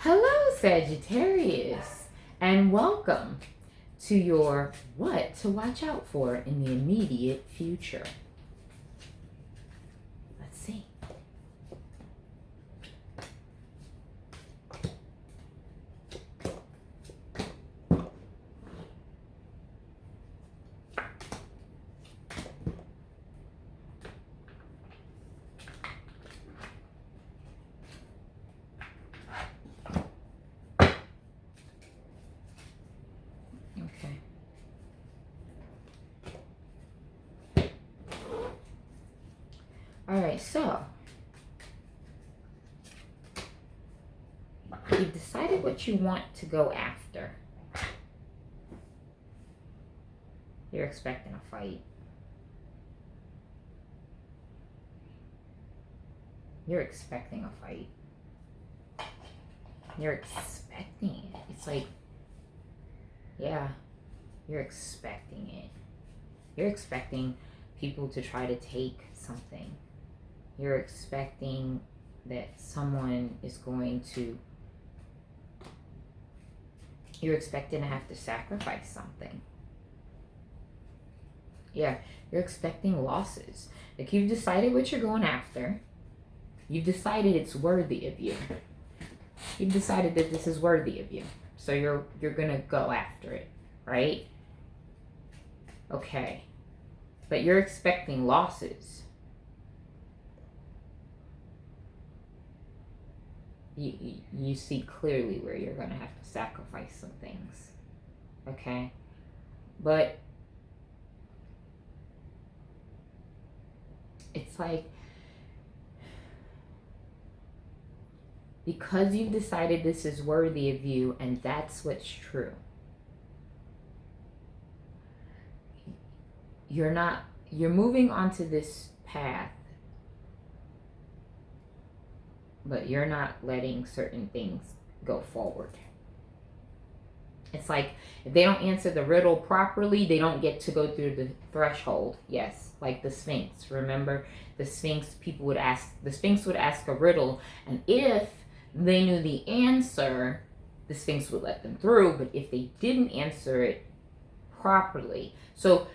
Hello, Sagittarius, and welcome to your what to watch out for in the immediate future. Let's see. Okay. All right, so you've decided what you want to go after. You're expecting a fight. You're expecting a fight. You're expecting it. It's like, yeah, you're expecting it. You're expecting people to try to take something. You're expecting that someone is going to, you're expecting to have to sacrifice something. Yeah, you're expecting losses. Like, you've decided what you're going after. You've decided it's worthy of you. You've decided that this is worthy of you. So you're gonna go after it, right? Okay. But you're expecting losses. You see clearly where you're gonna have to sacrifice some things. Okay? But it's like, because you've decided this is worthy of you and that's what's true, you're moving onto this path, but you're not letting certain things go forward. It's like, if they don't answer the riddle properly, they don't get to go through the threshold. Yes, like the Sphinx. Remember, the Sphinx would ask a riddle, and if they knew the answer, the Sphinx would let them through. But if they didn't answer it properly, so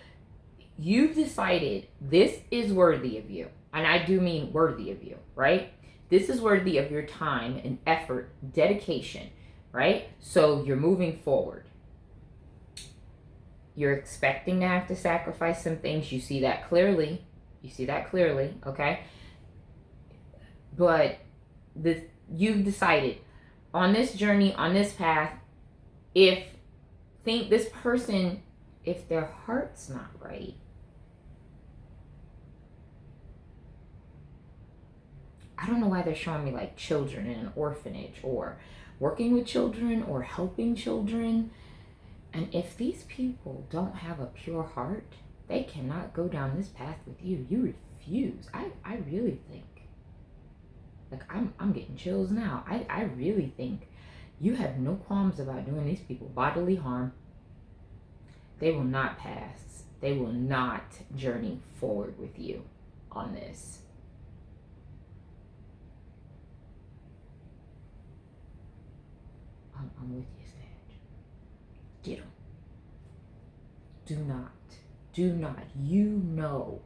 you've decided this is worthy of you, and I do mean worthy of you, right? This is worthy of your time and effort, dedication, right? So you're moving forward. You're expecting to have to sacrifice some things. You see that clearly. Okay? But you've decided on this journey, on this path, if this person, if their heart's not right, I don't know why they're showing me like children in an orphanage or working with children or helping children. And if these people don't have a pure heart, they cannot go down this path with you. You refuse. I really think, like, I'm getting chills now. I really think you have no qualms about doing these people bodily harm. They will not pass. They will not journey forward with you on this. I'm with you, Sag. Get them. Do not. You know,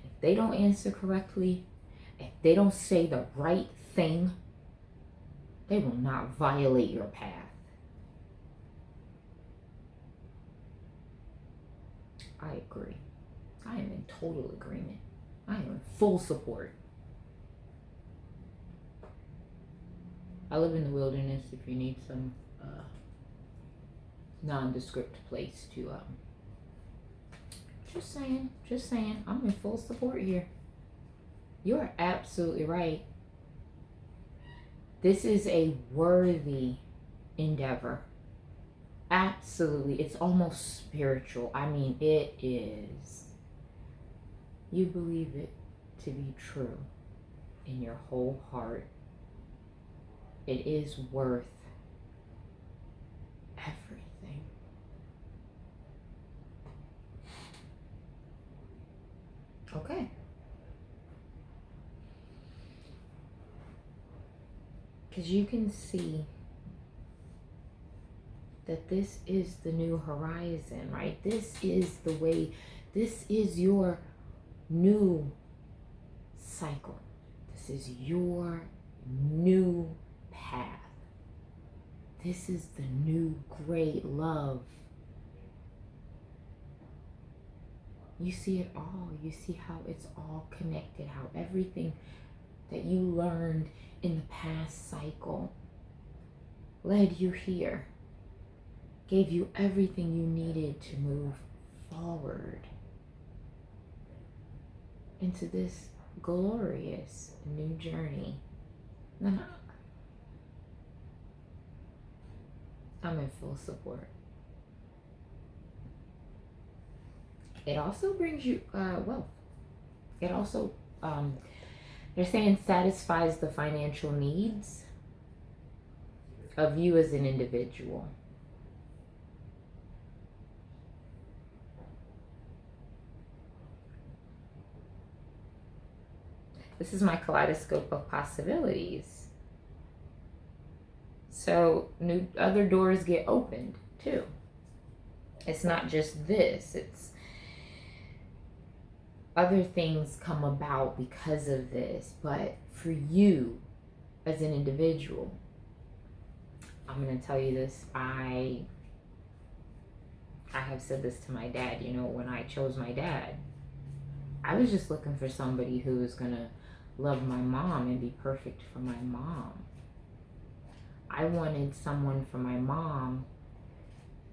if they don't answer correctly, if they don't say the right thing, they will not violate your path. I agree. I am in total agreement. I am in full support. I live in the wilderness if you need some nondescript place to just saying, I'm in full support here. You're absolutely right. This is a worthy endeavor. Absolutely. It's almost spiritual. I mean, it is. You believe it to be true in your whole heart. It is worth everything. Okay. Because you can see that this is the new horizon, right? This is the way, this is your new cycle. This is your new path. This is the new great love. You see it all. You see how it's all connected, how everything that you learned in the past cycle led you here, gave you everything you needed to move forward into this glorious new journey. I'm in full support. It also brings you wealth. It also, they're saying, satisfies the financial needs of you as an individual. This is my kaleidoscope of possibilities. So other doors get opened too. It's not just this, it's other things come about because of this. But for you as an individual, I'm going to tell you this. I have said this to my dad. You know, when I chose my dad, I was just looking for somebody who was going to love my mom and be perfect for my mom. I wanted someone for my mom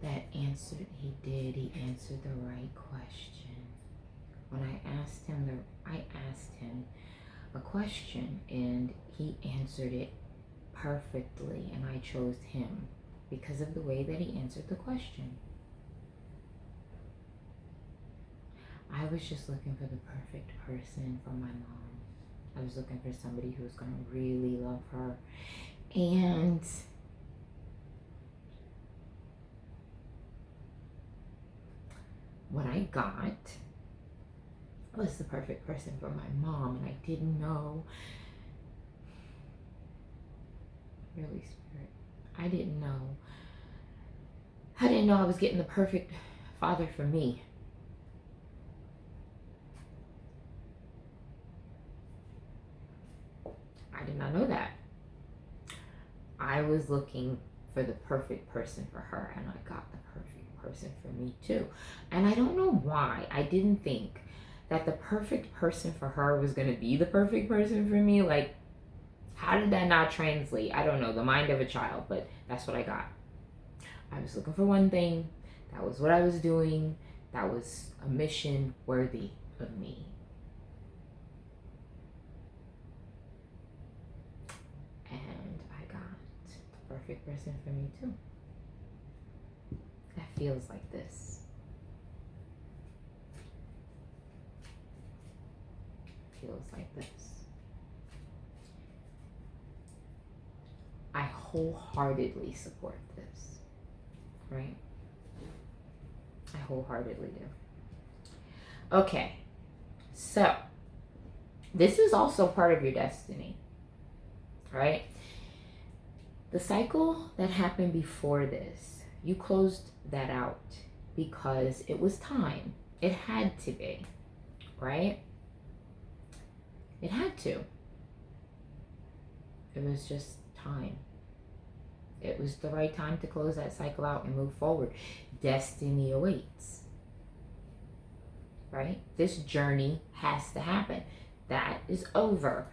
that answered. He did. He answered the right question. When I asked him a question and he answered it perfectly, and I chose him because of the way that he answered the question. I was just looking for the perfect person for my mom. I was looking for somebody who was going to really love her. And what I got was the perfect person for my mom, and I didn't know. Really, Spirit, I didn't know I was getting the perfect father for me. I did not know that. I was looking for the perfect person for her, and I got the perfect person for me too. And I don't know why I didn't think that the perfect person for her was going to be the perfect person for me. Like, how did that not translate? I don't know, the mind of a child, but that's what I got. I was looking for one thing. That was what I was doing. That was a mission worthy of me. And I got the perfect person for me too. That feels like this. Feels like this. I wholeheartedly support this, right? I wholeheartedly do. Okay, so this is also part of your destiny, right? The cycle that happened before this, you closed that out because it was time. It had to be, right? It had to. It was just time. It was the right time to close that cycle out and move forward. Destiny awaits. Right? This journey has to happen. That is over.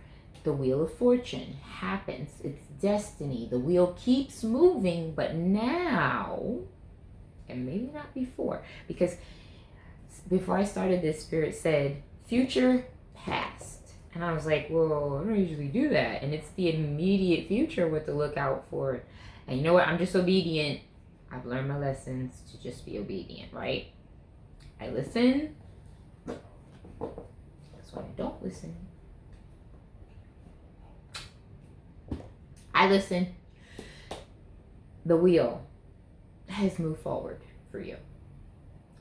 The wheel of fortune happens. It's destiny. The wheel keeps moving, but now, and maybe not before, because before I started this, Spirit said future, past. And I was like, well, I don't usually do that. And it's the immediate future what to look out for. And you know what? I'm just obedient. I've learned my lessons to just be obedient, right? I listen. That's why I don't listen. I listen. The wheel has moved forward for you.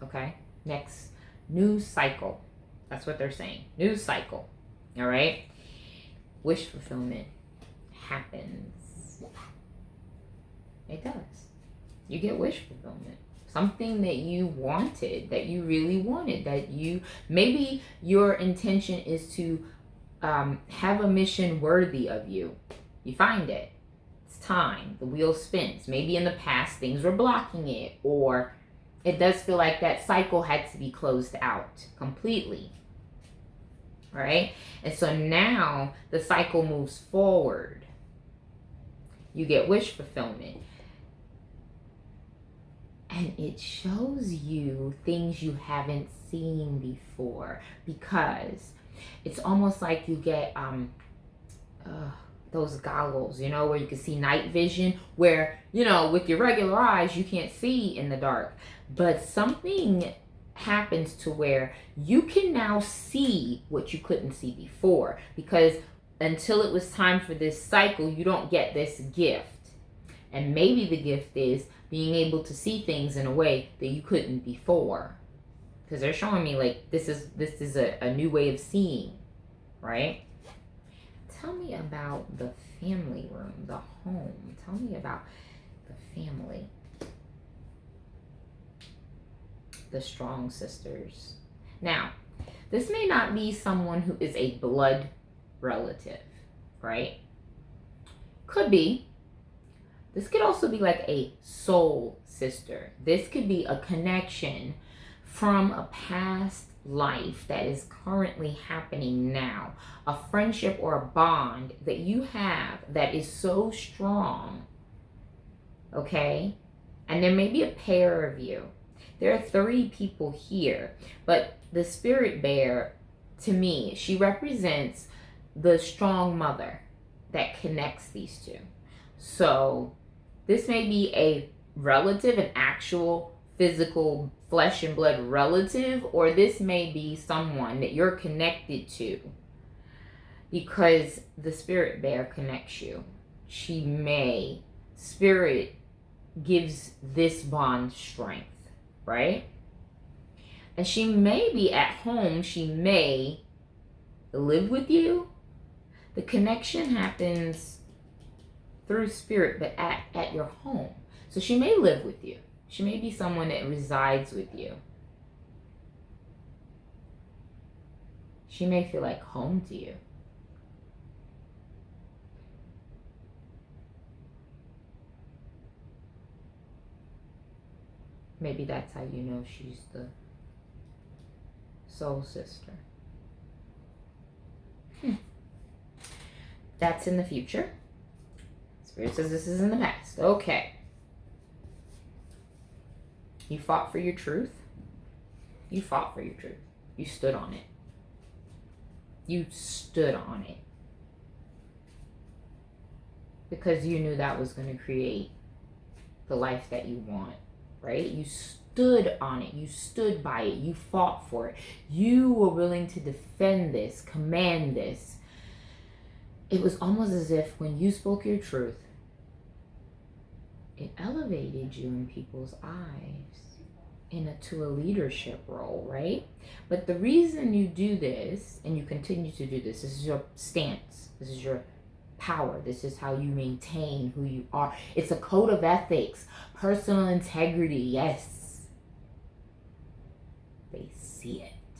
Okay? Next, new cycle. That's what they're saying. New cycle. All right? Wish fulfillment happens. It does. You get wish fulfillment. Something that you wanted, that you really wanted, that you, maybe your intention is to have a mission worthy of you. You find it. It's time. The wheel spins. Maybe in the past things were blocking it, or it does feel like that cycle had to be closed out completely. Right? And so now the cycle moves forward. You get wish fulfillment. And it shows you things you haven't seen before, because it's almost like you get those goggles, where you can see night vision, where, with your regular eyes, you can't see in the dark. But something happens to where you can now see what you couldn't see before, because until it was time for this cycle, you don't get this gift. And maybe the gift is being able to see things in a way that you couldn't before. Because they're showing me like this is a new way of seeing, right? Tell me about the family room, the home. Tell me about the family. The strong sisters. Now, this may not be someone who is a blood relative, right? Could be. This could also be like a soul sister. This could be a connection from a past life that is currently happening now. A friendship or a bond that you have that is so strong. Okay? And there may be a pair of you. There are 3 people here. But the spirit bear, to me, she represents the strong mother that connects these two. So this may be a relative, an actual physical flesh and blood relative, or this may be someone that you're connected to because the spirit bear connects you. Spirit gives this bond strength, right? And she may be at home, she may live with you. The connection happens through spirit, but at your home. So she may live with you. She may be someone that resides with you. She may feel like home to you. Maybe that's how you know she's the soul sister. That's in the future. Spirit says this is in the past. Okay. You fought for your truth. You fought for your truth. You stood on it. You stood on it. Because you knew that was going to create the life that you want, right? You stood on it. You stood by it. You fought for it. You were willing to defend this, command this. It was almost as if when you spoke your truth, it elevated you in people's eyes to a leadership role, right? But the reason you do this, and you continue to do this is your stance. This is your power. This is how you maintain who you are. It's a code of ethics, personal integrity, yes. They see it,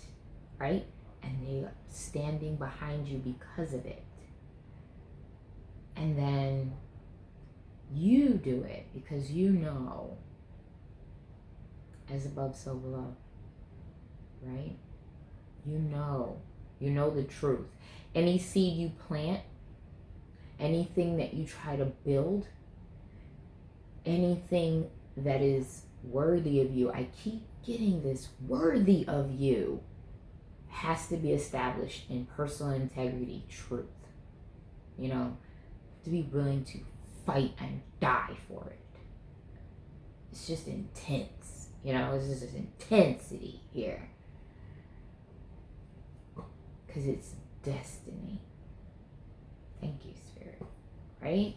right? And they are standing behind you because of it. And then you do it because you know, as above, so below, right? You know the truth. Any seed you plant, anything that you try to build, anything that is worthy of you, I keep getting this, worthy of you, has to be established in personal integrity, truth. To be willing to fight and die for it. It's just intense. It's just this intensity here. Because it's destiny. Thank you, Spirit. Right?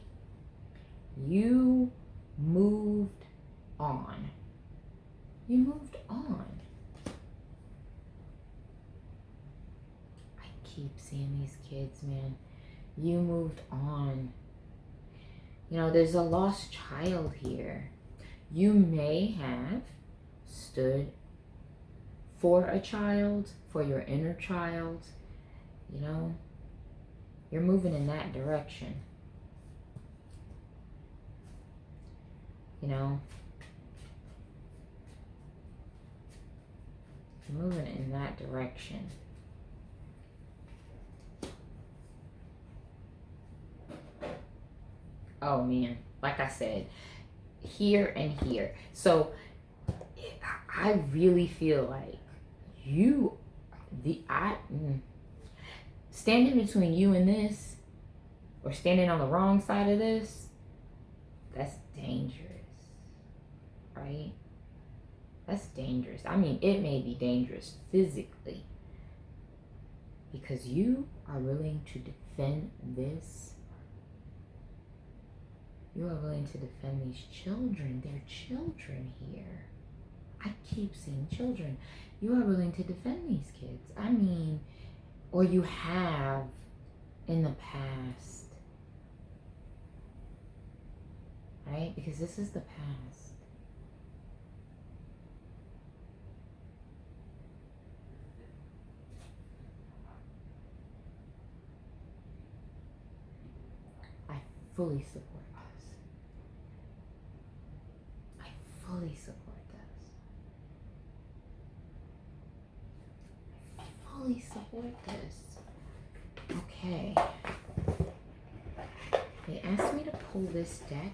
You moved on. You moved on. I keep seeing these kids, man. You moved on. There's a lost child here. You may have stood for a child, for your inner child. You know, you're moving in that direction. You know, you're moving in that direction. Oh man, like I said, here and here. So I really feel like standing between you and this, or standing on the wrong side of this, that's dangerous, right? That's dangerous. I mean, it may be dangerous physically, because you are willing to defend this. You are willing to defend these children. They're children here. I keep seeing children. You are willing to defend these kids. I mean, or you have in the past. Right? Because this is the past. I fully support this. I fully support this. I fully support this. Okay. They asked me to pull this deck.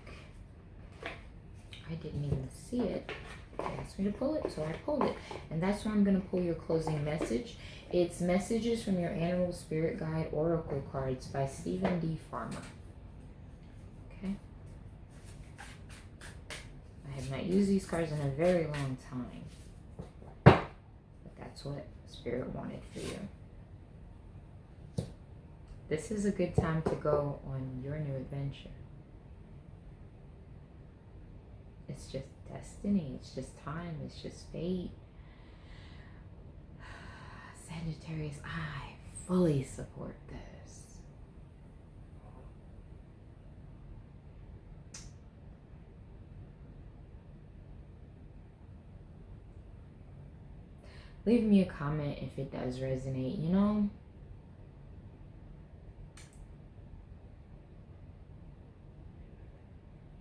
I didn't even see it. They asked me to pull it, so I pulled it. And that's why I'm going to pull your closing message. It's Messages from Your Animal Spirit Guide Oracle Cards by Stephen D. Farmer. Okay? I have not used these cards in a very long time. But that's what Spirit wanted for you. This is a good time to go on your new adventure. It's just destiny. It's just time. It's just fate. Sagittarius, I fully support this. Leave me a comment if it does resonate. You know,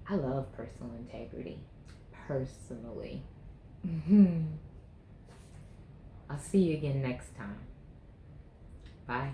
I love personal integrity. Personally. I'll see you again next time. Bye.